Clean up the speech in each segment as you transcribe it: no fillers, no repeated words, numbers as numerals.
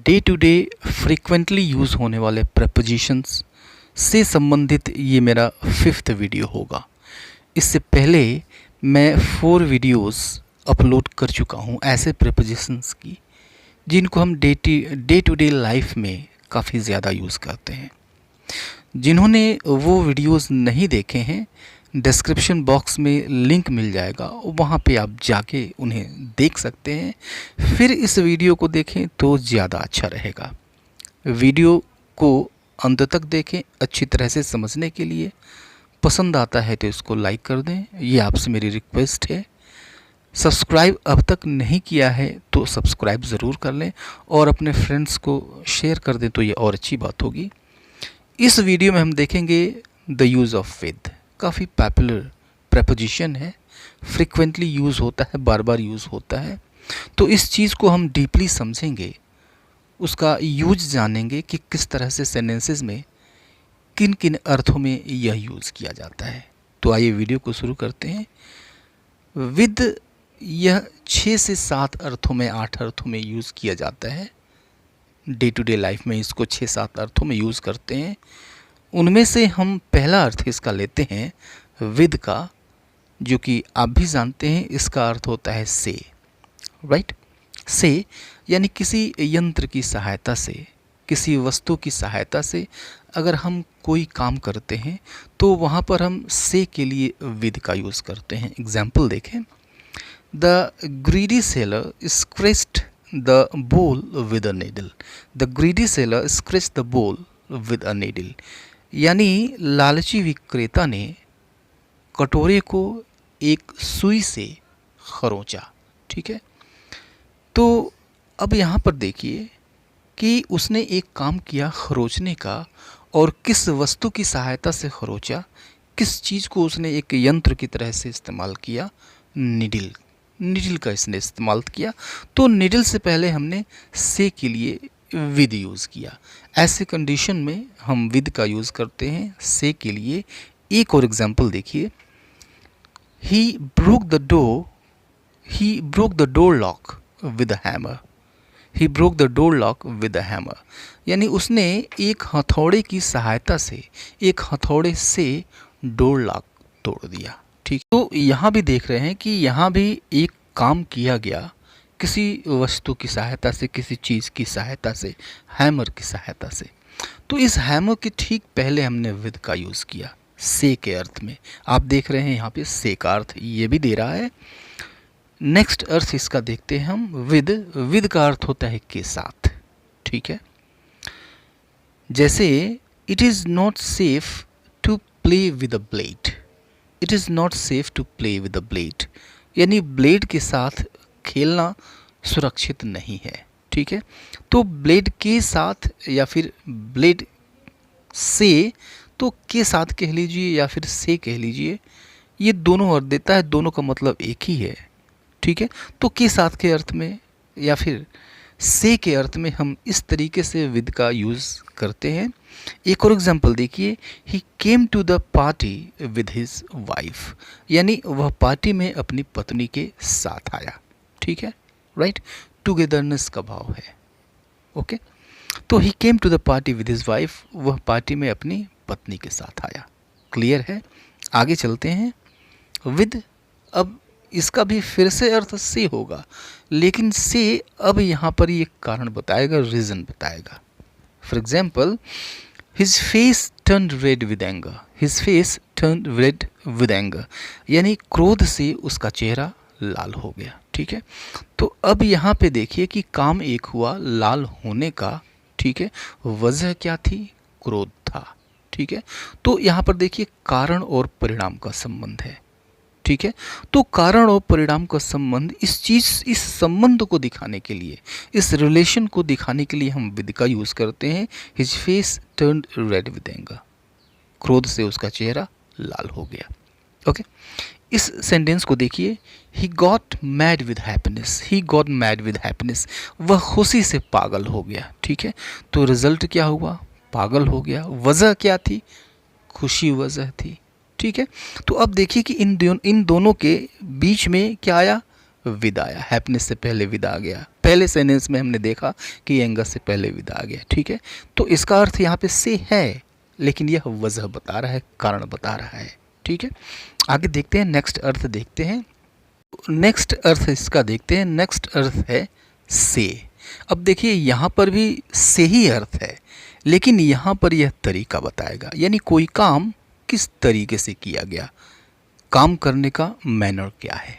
Day to day frequently use होने वाले propositions से संबंधित ये मेरा 5th वीडियो होगा। इससे पहले मैं 4 वीडियोस अपलोड कर चुका हूँ ऐसे प्रपोजिशंस की जिनको हम डे टू डे लाइफ में काफ़ी ज़्यादा यूज़ करते हैं। जिन्होंने वो वीडियोस नहीं देखे हैं, डिस्क्रिप्शन बॉक्स में लिंक मिल जाएगा, वहाँ पे आप जाके उन्हें देख सकते हैं। फिर इस वीडियो को देखें तो ज़्यादा अच्छा रहेगा। वीडियो को अंत तक देखें अच्छी तरह से समझने के लिए। पसंद आता है तो इसको लाइक कर दें, ये आपसे मेरी रिक्वेस्ट है। सब्सक्राइब अब तक नहीं किया है तो सब्सक्राइब ज़रूर कर लें और अपने फ्रेंड्स को शेयर कर दें तो ये और अच्छी बात होगी। इस वीडियो में हम देखेंगे द यूज़ ऑफ विद। काफ़ी पॉपुलर प्रपोजिशन है, फ्रिक्वेंटली यूज़ होता है, बार बार यूज़ होता है। तो इस चीज़ को हम डीपली समझेंगे, उसका यूज जानेंगे कि किस तरह से सेंटेंसेस में किन किन अर्थों में यह यूज़ किया जाता है। तो आइए वीडियो को शुरू करते हैं। विद यह 6 से 7 अर्थों में, 8 अर्थों में यूज़ किया जाता है। डे टू डे लाइफ में इसको 6-7 अर्थों में यूज़ करते हैं। उनमें से हम पहला अर्थ इसका लेते हैं विद का, जो कि आप भी जानते हैं इसका अर्थ होता है से। राइट, से यानी किसी यंत्र की सहायता से, किसी वस्तु की सहायता से अगर हम कोई काम करते हैं तो वहाँ पर हम से के लिए विद का यूज़ करते हैं। एग्जाम्पल देखें, the greedy seller scratched the bowl with a needle. The greedy seller scratched the bowl with a needle, यानी लालची विक्रेता ने कटोरे को एक सुई से खरोंचा। ठीक है, तो अब यहाँ पर देखिए कि उसने एक काम किया खरोंचने का, और किस वस्तु की सहायता से खरोंचा, किस चीज़ को उसने एक यंत्र की तरह से इस्तेमाल किया, निडल। निडल का इसने इस्तेमाल किया। तो निडल से पहले हमने से के लिए विद यूज़ किया। ऐसे कंडीशन में हम विद का यूज़ करते हैं से के लिए। एक और एग्जांपल देखिए, he broke the door lock with a hammer. He broke the door lock with a hammer, यानी उसने एक हथौड़े की सहायता से, एक हथौड़े से डोर लॉक तोड़ दिया। ठीक, तो यहाँ भी देख रहे हैं कि यहाँ भी एक काम किया गया किसी वस्तु की सहायता से, किसी चीज़ की सहायता से, हैमर की सहायता से। तो इस हैमर के ठीक पहले हमने विद का यूज़ किया से के अर्थ में। आप देख रहे हैं यहाँ पे से का अर्थ ये भी दे रहा है। नेक्स्ट अर्थ इसका देखते हैं हम विद। विद का अर्थ होता है के साथ। ठीक है, जैसे it is not safe to play with a blade. It is not safe to play with a blade, यानी ब्लेड के साथ खेलना सुरक्षित नहीं है। ठीक है, तो ब्लेड के साथ या फिर ब्लेड से, तो के साथ कह लीजिए या फिर से कह लीजिए, ये दोनों अर्थ देता है, दोनों का मतलब एक ही है। ठीक है, तो के साथ के अर्थ में या फिर से के अर्थ में हम इस तरीके से विद का यूज़ करते हैं। एक और एग्जांपल देखिए, he came to the party with his wife, यानी वह पार्टी में अपनी पत्नी के साथ आया। ठीक है, राइट, टुगेदरनेस का भाव है। ओके, तो he came to the party with his wife, वह पार्टी में अपनी पत्नी के साथ आया। क्लियर है, आगे चलते हैं। विद, अब इसका भी फिर से अर्थ से होगा, लेकिन से अब यहाँ पर ये कारण बताएगा, रीज़न बताएगा। For example, his face turn read with anger. His face turn read with anger, यानी क्रोध से उसका चेहरा लाल हो गया। ठीक है, तो अब यहाँ पे देखिए कि काम एक हुआ लाल होने का। ठीक है, वजह क्या थी, क्रोध था। ठीक है, तो यहाँ पर देखिए कारण और परिणाम का संबंध है। ठीक है, तो कारण और परिणाम का संबंध, इस संबंध को दिखाने के लिए, इस रिलेशन को दिखाने के लिए हम विद का यूज़ करते हैं। His face turned read with anger, क्रोध से उसका चेहरा लाल हो गया। ओके, इस सेंटेंस को देखिए, he got mad with happiness. He got mad with happiness, वह खुशी से पागल हो गया। ठीक है, तो रिजल्ट क्या हुआ, पागल हो गया। वजह क्या थी, खुशी वजह थी। ठीक है, तो अब देखिए कि इन दोनों के बीच में क्या आया, विद आया, हैप्पीनेस से पहले विद आ गया। पहले सेंटेंस में हमने देखा कि एंगर से पहले विद आ गया, ठीक है। तो इसका अर्थ यहाँ पे से है, लेकिन यह वजह बता रहा है, कारण बता रहा है, ठीक है। आगे देखते हैं, नेक्स्ट अर्थ देखते हैं। नेक्स्ट अर्थ इसका देखते हैं, नेक्स्ट अर्थ है से। अब देखिए यहाँ पर भी से ही अर्थ है, लेकिन यहाँ पर यह तरीका बताएगा, यानी कोई काम किस तरीके से किया गया, काम करने का मैनर क्या है,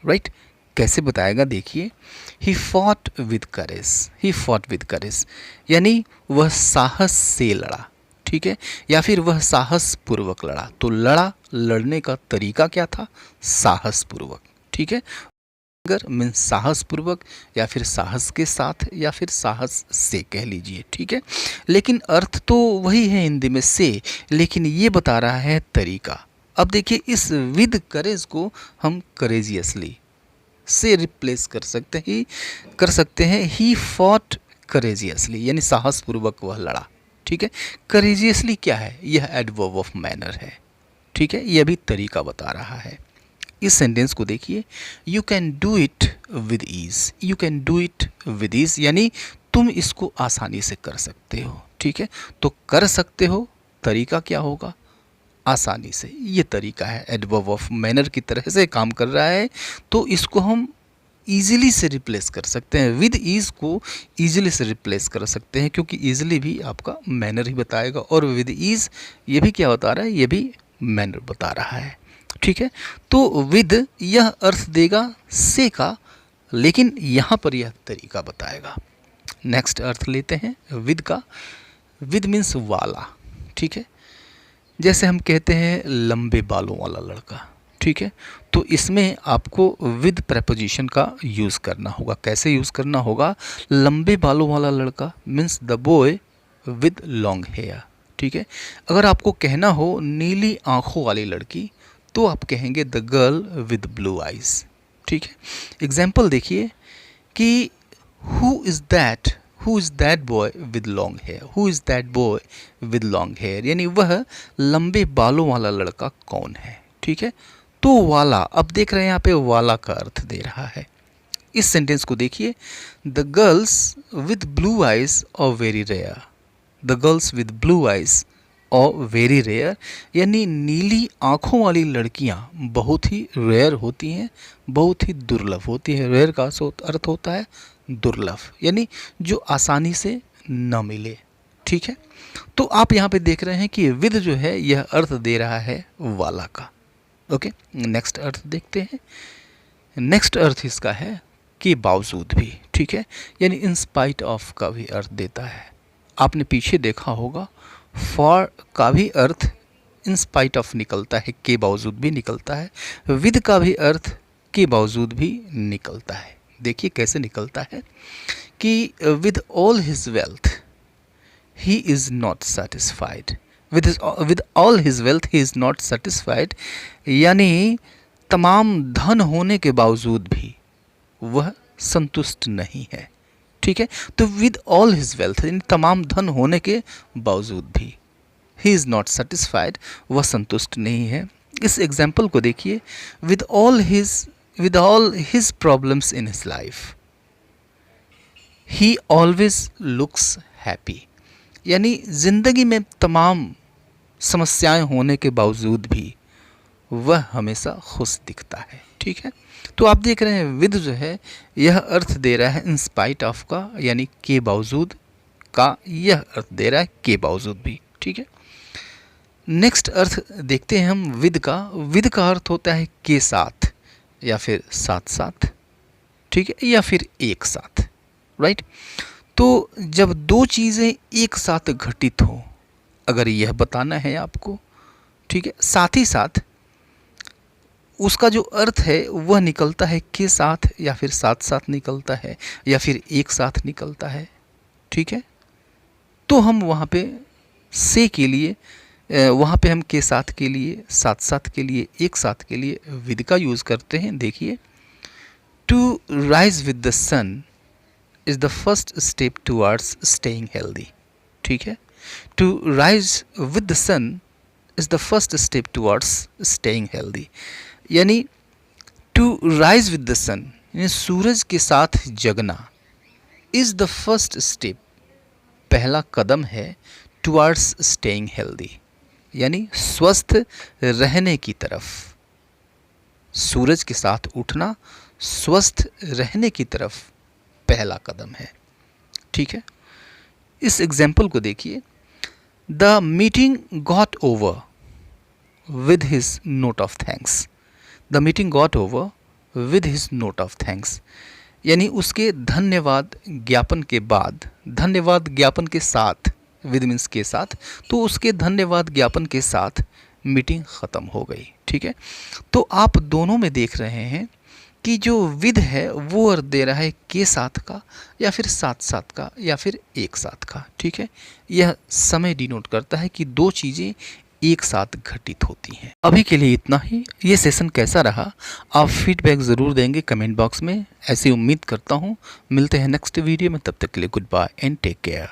राइट। कैसे बताएगा, देखिए, he fought with courage, he fought with courage, यानी वह साहस से लड़ा, ठीक है, या फिर वह साहस पूर्वक लड़ा। तो लड़ने का तरीका क्या था, साहस पूर्वक, ठीक है। अगर मीन्स साहस पूर्वक, या फिर साहस के साथ, या फिर साहस से कह लीजिए, ठीक है। लेकिन अर्थ तो वही है हिंदी में से, लेकिन ये बता रहा है तरीका। अब देखिए, इस विद करेज को हम करेजियसली से रिप्लेस कर सकते हैं ही फॉट करेजियसली, यानी साहस पूर्वक वह लड़ा, ठीक है। करेजियसली क्या है, यह एडवर्ब ऑफ मैनर है, ठीक है, यह भी तरीका बता रहा है। इस सेंटेंस को देखिए, you can do it with ease, you can do it with ease, यानी तुम इसको आसानी से कर सकते हो, ठीक है। तो कर सकते हो, तरीका क्या होगा, आसानी से, ये तरीका है, एडवर्ब ऑफ मैनर की तरह से काम कर रहा है। तो इसको हम ईजिली से रिप्लेस कर सकते हैं, विद ईज को ईजिली से रिप्लेस कर सकते हैं, क्योंकि ईजिली भी आपका मैनर ही बताएगा, और विद ईज ये भी क्या बता रहा है, ये भी मैनर बता रहा है, ठीक है। तो विद यह अर्थ देगा से का, लेकिन यहाँ पर यह तरीका बताएगा। नेक्स्ट अर्थ लेते हैं विद का। विद मीन्स वाला, ठीक है। जैसे हम कहते हैं लंबे बालों वाला लड़का, ठीक है। तो इसमें आपको विद प्रेपोजिशन का यूज़ करना होगा। कैसे यूज़ करना होगा, लंबे बालों वाला लड़का means the boy with long hair, ठीक है। अगर आपको कहना हो नीली आँखों वाली लड़की, तो आप कहेंगे the girl with blue eyes, ठीक है। एग्जाम्पल देखिए कि who is that boy with long hair, who is that boy with long hair, यानी वह लंबे बालों वाला लड़का कौन है, ठीक है। तो वाला, अब देख रहे हैं यहाँ पे वाला का अर्थ दे रहा है। इस सेंटेंस को देखिए, the girls with blue eyes are very rare, the girls with blue eyes are very rare, यानी नीली आँखों वाली लड़कियाँ बहुत ही रेयर होती हैं, बहुत ही दुर्लभ होती है। रेयर का अर्थ होता है दुर्लभ, यानी जो आसानी से न मिले, ठीक है। तो आप यहाँ पे देख रहे हैं कि विद जो है यह अर्थ दे रहा है वाला का, ओके। नेक्स्ट अर्थ देखते हैं। नेक्स्ट अर्थ इसका है के बावजूद भी, ठीक है, यानी इन स्पाइट ऑफ का भी अर्थ देता है। आपने पीछे देखा होगा फॉर का भी अर्थ इन स्पाइट ऑफ निकलता है, के बावजूद भी निकलता है। विद का भी अर्थ के बावजूद भी निकलता है। देखिए कैसे निकलता है कि with all his wealth he is not satisfied, with all his wealth he is not satisfied, यानी तमाम धन होने के बावजूद भी वह संतुष्ट नहीं है, ठीक है। तो विद ऑल हिज वेल्थ, यानी तमाम धन होने के बावजूद भी, ही इज़ नॉट सेटिस्फाइड, वह संतुष्ट नहीं है। इस एग्जाम्पल को देखिए, with all his problems in his life he always looks happy, यानी ज़िंदगी में तमाम समस्याएं होने के बावजूद भी वह हमेशा खुश दिखता है, ठीक है। तो आप देख रहे हैं विद जो है यह अर्थ दे रहा है इन स्पाइट ऑफ का, यानी के बावजूद का, यह अर्थ दे रहा है के बावजूद भी, ठीक है। नेक्स्ट अर्थ देखते हैं हम विद का। विद का अर्थ होता है के साथ, या फिर साथ साथ, ठीक है, या फिर एक साथ, राइट। तो जब दो चीज़ें एक साथ घटित हो, अगर यह बताना है आपको, ठीक है, साथ ही साथ उसका जो अर्थ है वह निकलता है के साथ, या फिर साथ साथ निकलता है, या फिर एक साथ निकलता है, ठीक है। तो हम वहाँ पे से के लिए, वहाँ पे हम के साथ के लिए, साथ साथ के लिए, एक साथ के लिए विद का यूज़ करते हैं। देखिए, to rise with the sun is the first step towards staying healthy, ठीक है। To rise with the sun is the first step towards staying healthy, यानी to rise with the sun, यानी सूरज के साथ जगना इज़ द फर्स्ट स्टेप, पहला कदम है टुवर्ड्स स्टेइंग हेल्दी, यानी स्वस्थ रहने की तरफ। सूरज के साथ उठना स्वस्थ रहने की तरफ पहला कदम है। ठीक है, इस एग्जाम्पल को देखिए। The meeting got over with his note of thanks. The meeting got over with his note of thanks, यानी उसके धन्यवाद ज्ञापन के बाद, धन्यवाद ज्ञापन के साथ, विद मीन्स के साथ, तो उसके धन्यवाद ज्ञापन के साथ मीटिंग ख़त्म हो गई। ठीक है, तो आप दोनों में देख रहे हैं कि जो विद है वो अर्थ दे रहा है के साथ का, या फिर साथ साथ का, या फिर एक साथ का। ठीक है, यह समय डिनोट करता है कि दो चीज़ें एक साथ घटित होती हैं। अभी के लिए इतना ही। ये सेशन कैसा रहा आप फीडबैक ज़रूर देंगे कमेंट बॉक्स में, ऐसी उम्मीद करता हूँ। मिलते हैं नेक्स्ट वीडियो में, तब तक के लिए goodbye and take care.